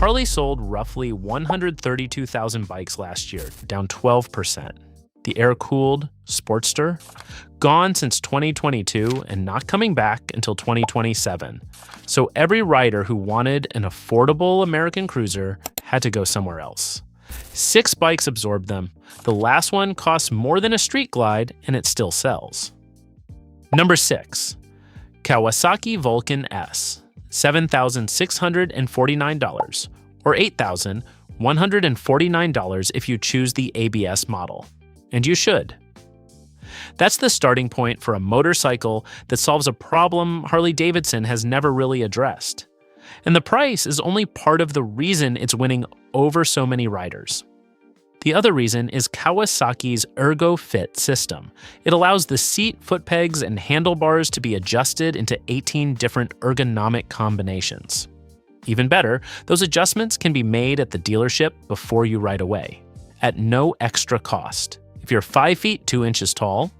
Harley sold roughly 132,000 bikes last year, down 12%. The air-cooled Sportster, gone since 2022 and not coming back until 2027. So every rider who wanted an affordable American cruiser had to go somewhere else. 6 bikes absorbed them. The last one costs more than a Street Glide, and it still sells. Number 6. Kawasaki Vulcan S, $7,649, or $8,149 if you choose the ABS model. And you should. That's the starting point for a motorcycle that solves a problem Harley Davidson has never really addressed. And the price is only part of the reason it's winning over so many riders. The other reason is Kawasaki's ErgoFit system. It allows the seat, foot pegs, and handlebars to be adjusted into 18 different ergonomic combinations. Even better, those adjustments can be made at the dealership before you ride away, at no extra cost. If you're 5 feet 2 inches tall,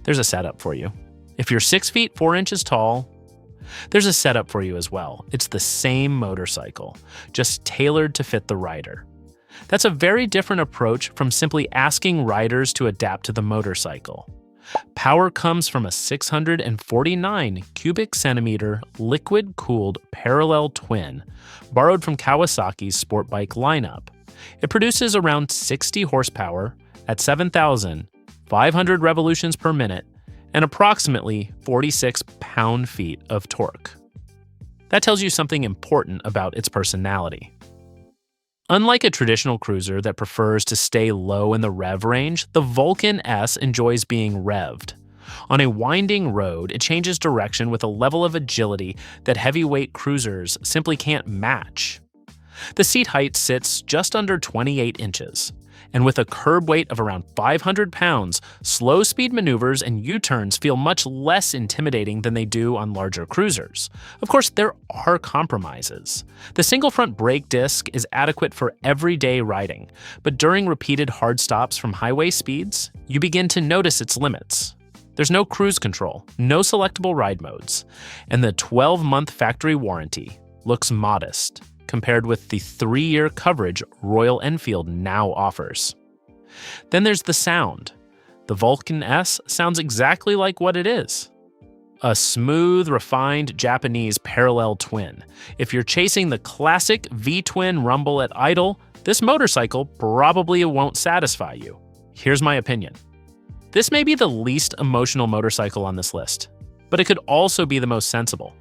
there's a setup for you. If you're 6 feet 4 inches tall, there's a setup for you as well. It's the same motorcycle, just tailored to fit the rider. That's a very different approach from simply asking riders to adapt to the motorcycle. Power comes from a 649 cubic centimeter liquid-cooled parallel twin, borrowed from Kawasaki's sport bike lineup. It produces around 60 horsepower at 7,500 revolutions per minute and approximately 46 pound-feet of torque. That tells you something important about its personality. Unlike a traditional cruiser that prefers to stay low in the rev range, the Vulcan S enjoys being revved. On a winding road, it changes direction with a level of agility that heavyweight cruisers simply can't match. The seat height sits just under 28 inches, and with a curb weight of around 500 pounds, slow-speed maneuvers and U-turns feel much less intimidating than they do on larger cruisers. Of course, there are compromises. The single-front brake disc is adequate for everyday riding, but during repeated hard stops from highway speeds, you begin to notice its limits. There's no cruise control, no selectable ride modes, and the 12-month factory warranty looks modest compared with the 3-year coverage Royal Enfield now offers. Then there's the sound. The Vulcan S sounds exactly like what it is. A smooth, refined Japanese parallel twin. If you're chasing the classic V-twin rumble at idle, this motorcycle probably won't satisfy you. Here's my opinion. This may be the least emotional motorcycle on this list, but it could also be the most sensible.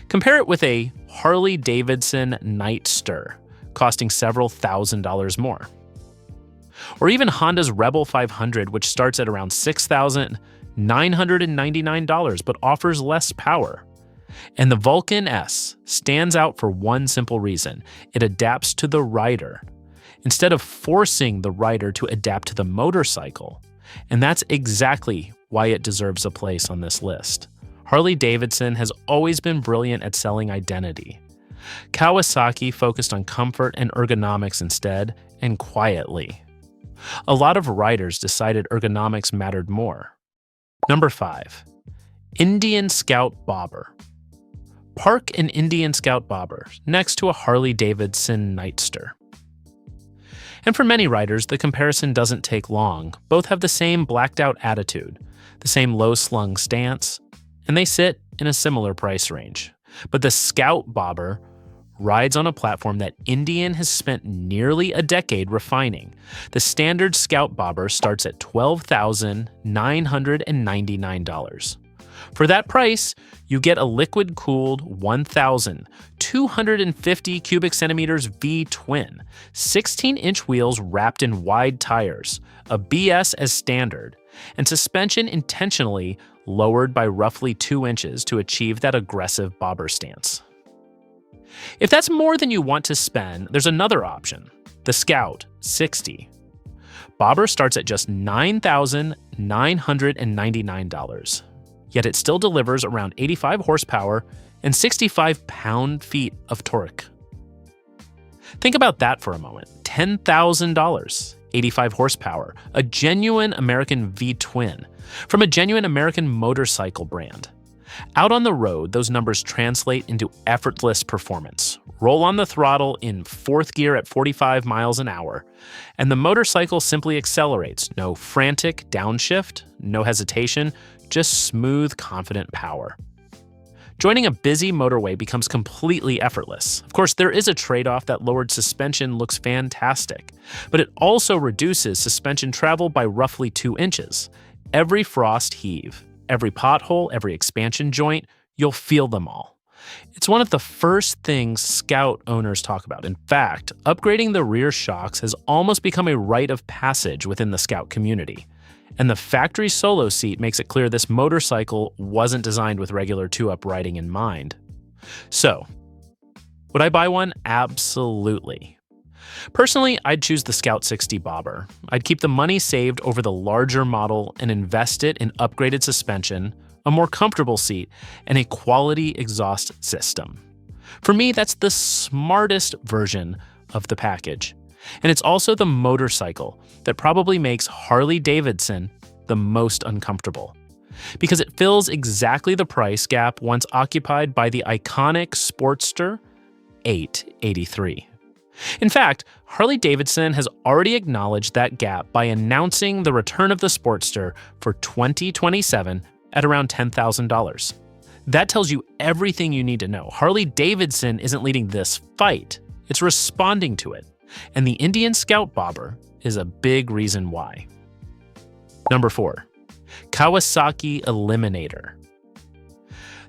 Compare it with a Harley Davidson Nightster, costing several $1,000s more. Or even Honda's Rebel 500, which starts at around $6,999 but offers less power. And the Vulcan S stands out for one simple reason: it adapts to the rider, instead of forcing the rider to adapt to the motorcycle. And that's exactly why it deserves a place on this list. Harley Davidson has always been brilliant at selling identity. Kawasaki focused on comfort and ergonomics instead, and quietly. A lot of riders decided ergonomics mattered more. Number 5. Indian Scout Bobber. Park an Indian Scout Bobber next to a Harley Davidson Nightster. And for many riders, the comparison doesn't take long. Both have the same blacked-out attitude, the same low-slung stance, and they sit in a similar price range. But the Scout Bobber rides on a platform that Indian has spent nearly a decade refining. The standard Scout Bobber starts at $12,999. For that price, you get a liquid-cooled 1,250 cubic centimeters V-twin, 16-inch wheels wrapped in wide tires, a BS as standard, and suspension intentionally lowered by roughly 2 inches to achieve that aggressive bobber stance. If that's more than you want to spend, there's another option, the Scout 60. Bobber starts at just $9,999, yet it still delivers around 85 horsepower and 65 pound-feet of torque. Think about that for a moment. $10,000, 85 horsepower, a genuine American V-twin from a genuine American motorcycle brand. Out on the road, those numbers translate into effortless performance. Roll on the throttle in fourth gear at 45 miles an hour, and the motorcycle simply accelerates. No frantic downshift, no hesitation, just smooth, confident power. Joining a busy motorway becomes completely effortless. Of course, there is a trade-off that lowered suspension looks fantastic, but it also reduces suspension travel by roughly 2 inches. Every frost heave, every pothole, every expansion joint, you'll feel them all. It's one of the first things Scout owners talk about. In fact, upgrading the rear shocks has almost become a rite of passage within the Scout community. And the factory solo seat makes it clear this motorcycle wasn't designed with regular 2-up riding in mind. So, would I buy one? Absolutely. Personally, I'd choose the Scout 60 Bobber. I'd keep the money saved over the larger model and invest it in upgraded suspension, a more comfortable seat, and a quality exhaust system. For me, that's the smartest version of the package. And it's also the motorcycle that probably makes Harley Davidson the most uncomfortable, because it fills exactly the price gap once occupied by the iconic Sportster 883. In fact, Harley Davidson has already acknowledged that gap by announcing the return of the Sportster for 2027 at around $10,000. That tells you everything you need to know. Harley Davidson isn't leading this fight, it's responding to it. And the Indian Scout Bobber is a big reason why. Number 4, Kawasaki Eliminator.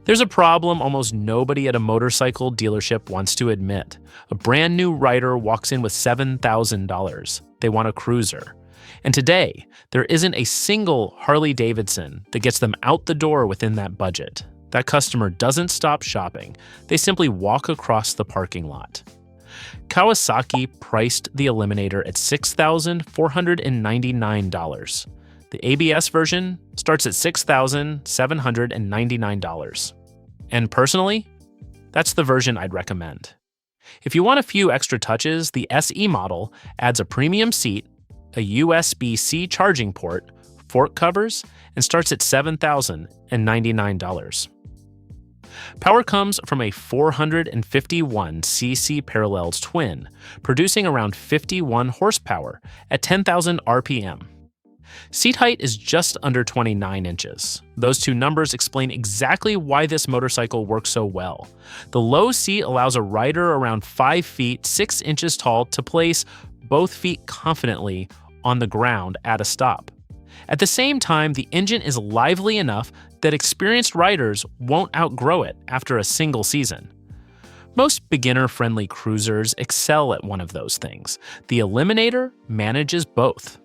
There's a problem almost nobody at a motorcycle dealership wants to admit. A brand new rider walks in with $7,000. They want a cruiser. And today, there isn't a single Harley Davidson that gets them out the door within that budget. That customer doesn't stop shopping. They simply walk across the parking lot. Kawasaki priced the Eliminator at $6,499. The ABS version starts at $6,799. And personally, that's the version I'd recommend. If you want a few extra touches, the SE model adds a premium seat, a USB-C charging port, fork covers, and starts at $7,099. Power comes from a 451cc parallels twin, producing around 51 horsepower at 10,000 RPM. Seat height is just under 29 inches. Those two numbers explain exactly why this motorcycle works so well. The low seat allows a rider around 5 feet 6 inches tall to place both feet confidently on the ground at a stop. At the same time, the engine is lively enough that experienced riders won't outgrow it after a single season. Most beginner-friendly cruisers excel at one of those things. The Eliminator manages both.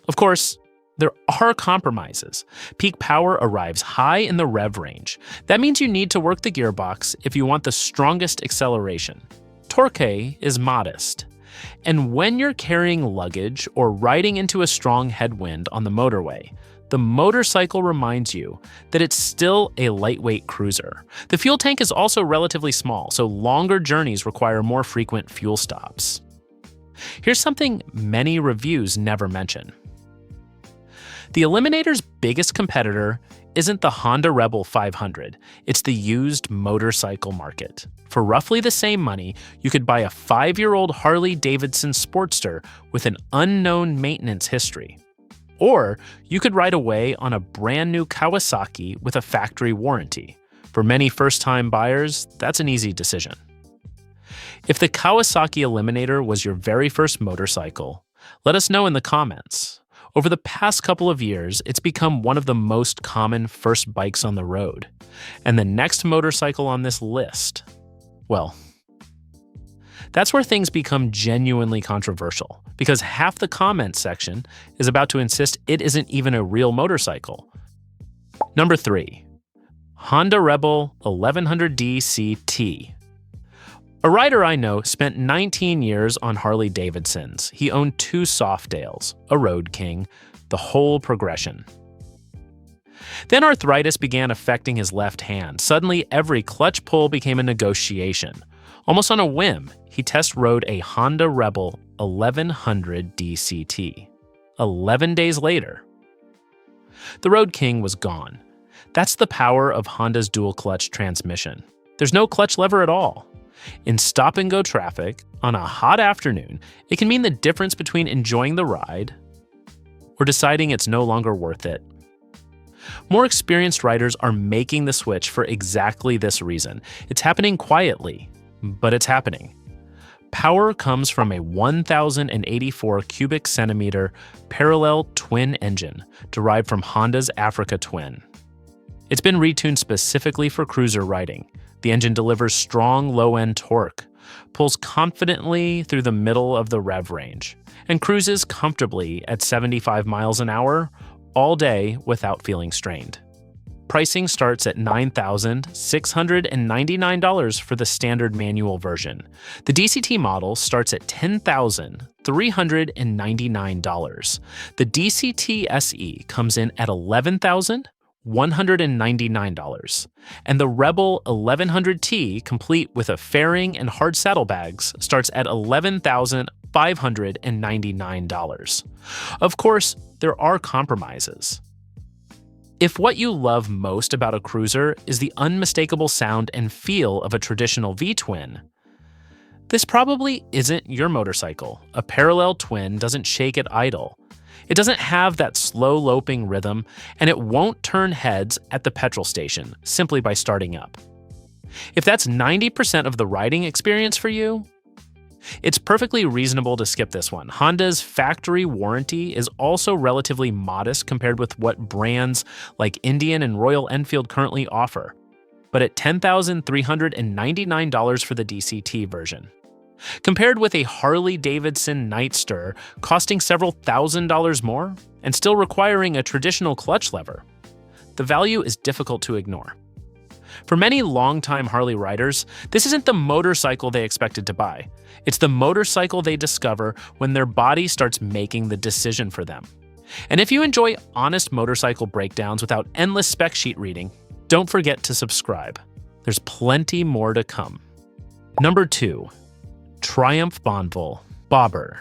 Of course, there are compromises. Peak power arrives high in the rev range. That means you need to work the gearbox if you want the strongest acceleration. Torque is modest. And when you're carrying luggage or riding into a strong headwind on the motorway, the motorcycle reminds you that it's still a lightweight cruiser. The fuel tank is also relatively small, so longer journeys require more frequent fuel stops. Here's something many reviews never mention. The Eliminator's biggest competitor isn't the Honda Rebel 500, it's the used motorcycle market. For roughly the same money, you could buy a 5-year-old Harley Davidson Sportster with an unknown maintenance history. Or you could ride away on a brand new Kawasaki with a factory warranty. For many first-time buyers, that's an easy decision. If the Kawasaki Eliminator was your very first motorcycle, let us know in the comments. Over the past couple of years, it's become one of the most common first bikes on the road. And the next motorcycle on this list, well, that's where things become genuinely controversial, because half the comment section is about to insist it isn't even a real motorcycle. Number 3, Honda Rebel 1100D CT. A rider I know spent 19 years on Harley Davidsons. He owned 2 Softails, a Road King, the whole progression. Then arthritis began affecting his left hand. Suddenly, every clutch pull became a negotiation. Almost on a whim, he test rode a Honda Rebel 1100 DCT. 11 days later, the Road King was gone. That's the power of Honda's dual-clutch transmission. There's no clutch lever at all. In stop-and-go traffic, on a hot afternoon, it can mean the difference between enjoying the ride or deciding it's no longer worth it. More experienced riders are making the switch for exactly this reason. It's happening quietly, but it's happening. Power comes from a 1,084 cubic centimeter parallel twin engine derived from Honda's Africa Twin. It's been retuned specifically for cruiser riding. The engine delivers strong low-end torque, pulls confidently through the middle of the rev range, and cruises comfortably at 75 miles an hour all day without feeling strained. Pricing starts at $9,699 for the standard manual version. The DCT model starts at $10,399. The DCT SE comes in at $11,199. And the Rebel 1100T, complete with a fairing and hard saddlebags, starts at $11,599. Of course, there are compromises. If what you love most about a cruiser is the unmistakable sound and feel of a traditional V-twin, this probably isn't your motorcycle. A parallel twin doesn't shake at idle. It doesn't have that slow loping rhythm, and it won't turn heads at the petrol station simply by starting up. If that's 90% of the riding experience for you, it's perfectly reasonable to skip this one. Honda's factory warranty is also relatively modest compared with what brands like Indian and Royal Enfield currently offer, but at $10,399 for the DCT version. Compared with a Harley Davidson Nightster costing several $1,000s more and still requiring a traditional clutch lever, the value is difficult to ignore. For many longtime Harley riders, this isn't the motorcycle they expected to buy. It's the motorcycle they discover when their body starts making the decision for them. And if you enjoy honest motorcycle breakdowns without endless spec sheet reading, don't forget to subscribe. There's plenty more to come. Number 2. Triumph Bonneville Bobber.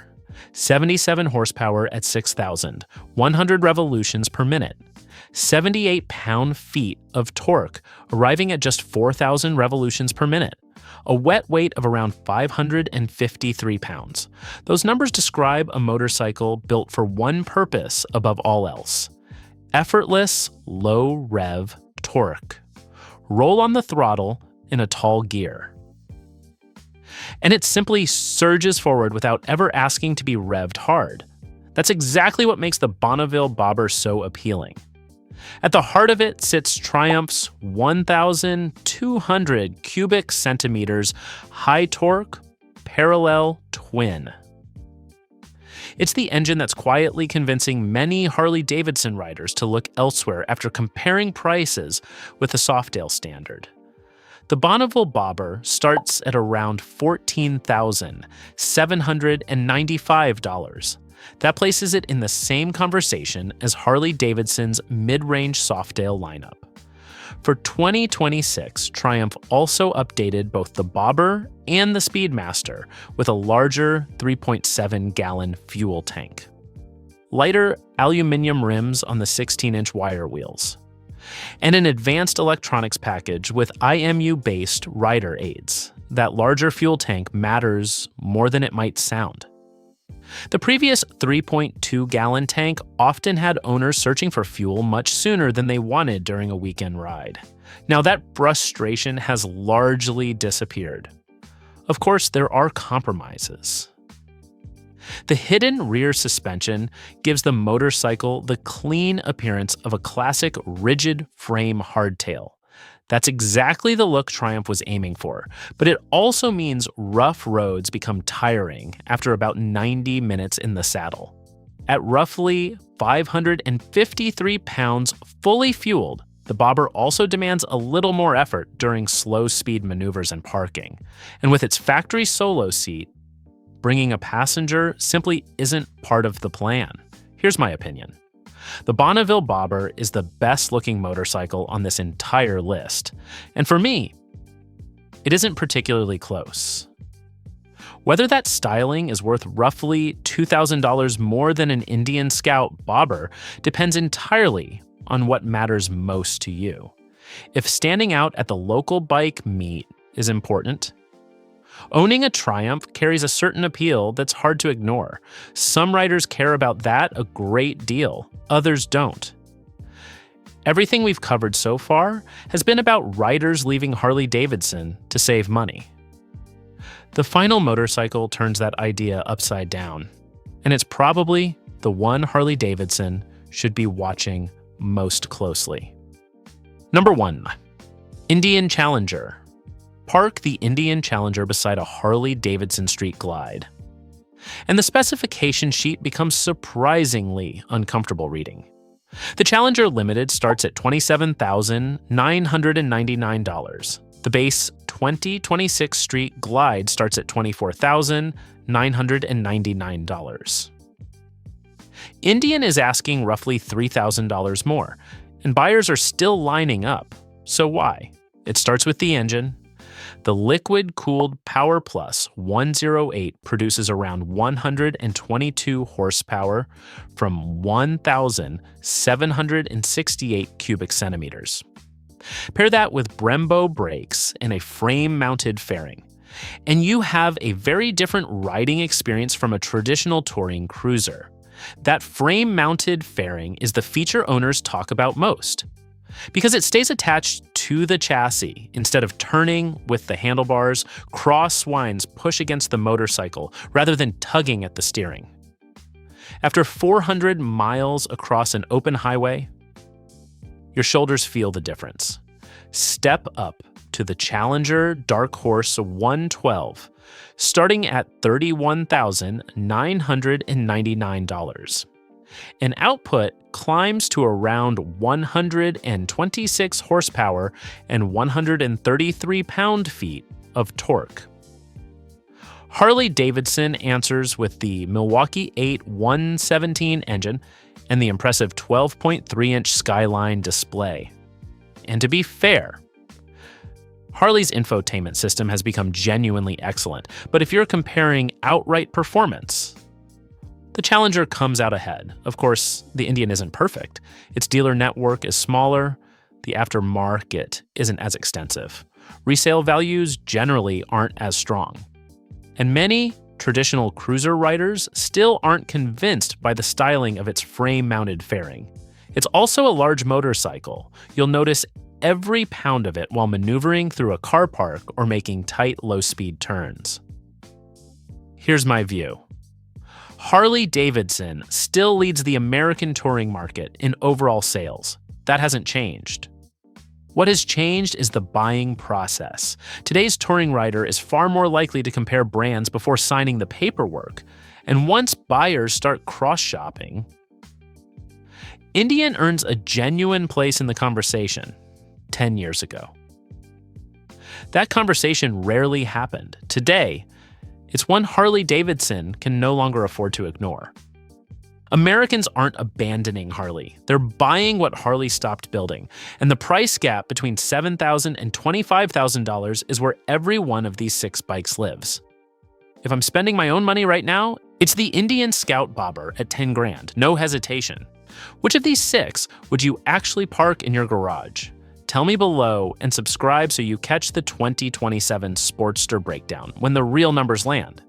77 horsepower at 6,100 revolutions per minute. 78 pound-feet of torque, arriving at just 4,000 revolutions per minute. A wet weight of around 553 pounds. Those numbers describe a motorcycle built for one purpose above all else: effortless, low-rev torque. Roll on the throttle in a tall gear. And it simply surges forward without ever asking to be revved hard. That's exactly what makes the Bonneville Bobber so appealing. At the heart of it sits Triumph's 1,200 cubic centimeters high torque parallel twin. It's the engine that's quietly convincing many Harley Davidson riders to look elsewhere after comparing prices with the Softail standard. The Bonneville Bobber starts at around $14,795. That places it in the same conversation as Harley Davidson's mid-range Softail lineup. For 2026, Triumph also updated both the Bobber and the Speedmaster with a larger 3.7-gallon fuel tank. Lighter aluminum rims on the 16-inch wire wheels. And an advanced electronics package with IMU-based rider aids. That larger fuel tank matters more than it might sound. The previous 3.2-gallon tank often had owners searching for fuel much sooner than they wanted during a weekend ride. Now that frustration has largely disappeared. Of course, there are compromises. The hidden rear suspension gives the motorcycle the clean appearance of a classic rigid frame hardtail. That's exactly the look Triumph was aiming for, but it also means rough roads become tiring after about 90 minutes in the saddle. At roughly 553 pounds fully fueled, the Bobber also demands a little more effort during slow-speed maneuvers and parking. And with its factory solo seat, bringing a passenger simply isn't part of the plan. Here's my opinion. The Bonneville Bobber is the best-looking motorcycle on this entire list, and for me, it isn't particularly close. Whether that styling is worth roughly $2,000 more than an Indian Scout Bobber depends entirely on what matters most to you. If standing out at the local bike meet is important, owning a Triumph carries a certain appeal that's hard to ignore. Some riders care about that a great deal, others don't. Everything we've covered so far has been about riders leaving Harley Davidson to save money. The final motorcycle turns that idea upside down, and it's probably the one Harley Davidson should be watching most closely. Number 1. Indian Challenger. Park the Indian Challenger beside a Harley Davidson Street Glide, and the specification sheet becomes surprisingly uncomfortable reading. The Challenger Limited starts at $27,999. The base 2026 Street Glide starts at $24,999. Indian is asking roughly $3,000 more, and buyers are still lining up. So why? It starts with the engine. The liquid-cooled Power Plus 108 produces around 122 horsepower from 1,768 cubic centimeters. Pair that with Brembo brakes and a frame-mounted fairing, and you have a very different riding experience from a traditional touring cruiser. That frame-mounted fairing is the feature owners talk about most, because it stays attached to the chassis instead of turning with the handlebars. Cross winds push against the motorcycle rather than tugging at the steering. After 400 miles across an open highway, your shoulders feel the difference. Step up to the Challenger Dark Horse 112, starting at $31,999. And output climbs to around 126 horsepower and 133 pound-feet of torque. Harley Davidson answers with the Milwaukee 8 117 engine and the impressive 12.3-inch Skyline display. And to be fair, Harley's infotainment system has become genuinely excellent, but if you're comparing outright performance, the Challenger comes out ahead. Of course, the Indian isn't perfect. Its dealer network is smaller, the aftermarket isn't as extensive. Resale values generally aren't as strong. And many traditional cruiser riders still aren't convinced by the styling of its frame-mounted fairing. It's also a large motorcycle. You'll notice every pound of it while maneuvering through a car park or making tight, low-speed turns. Here's my view. Harley Davidson still leads the American touring market in overall sales. That hasn't changed. What has changed is the buying process. Today's touring rider is far more likely to compare brands before signing the paperwork. And once buyers start cross-shopping, Indian earns a genuine place in the conversation 10 years ago. That conversation rarely happened. Today, it's one Harley Davidson can no longer afford to ignore. Americans aren't abandoning Harley. They're buying what Harley stopped building. And the price gap between $7,000 and $25,000 is where every one of these 6 bikes lives. If I'm spending my own money right now, it's the Indian Scout Bobber at $10,000, no hesitation. Which of these 6 would you actually park in your garage? Tell me below and subscribe so you catch the 2027 Sportster breakdown when the real numbers land.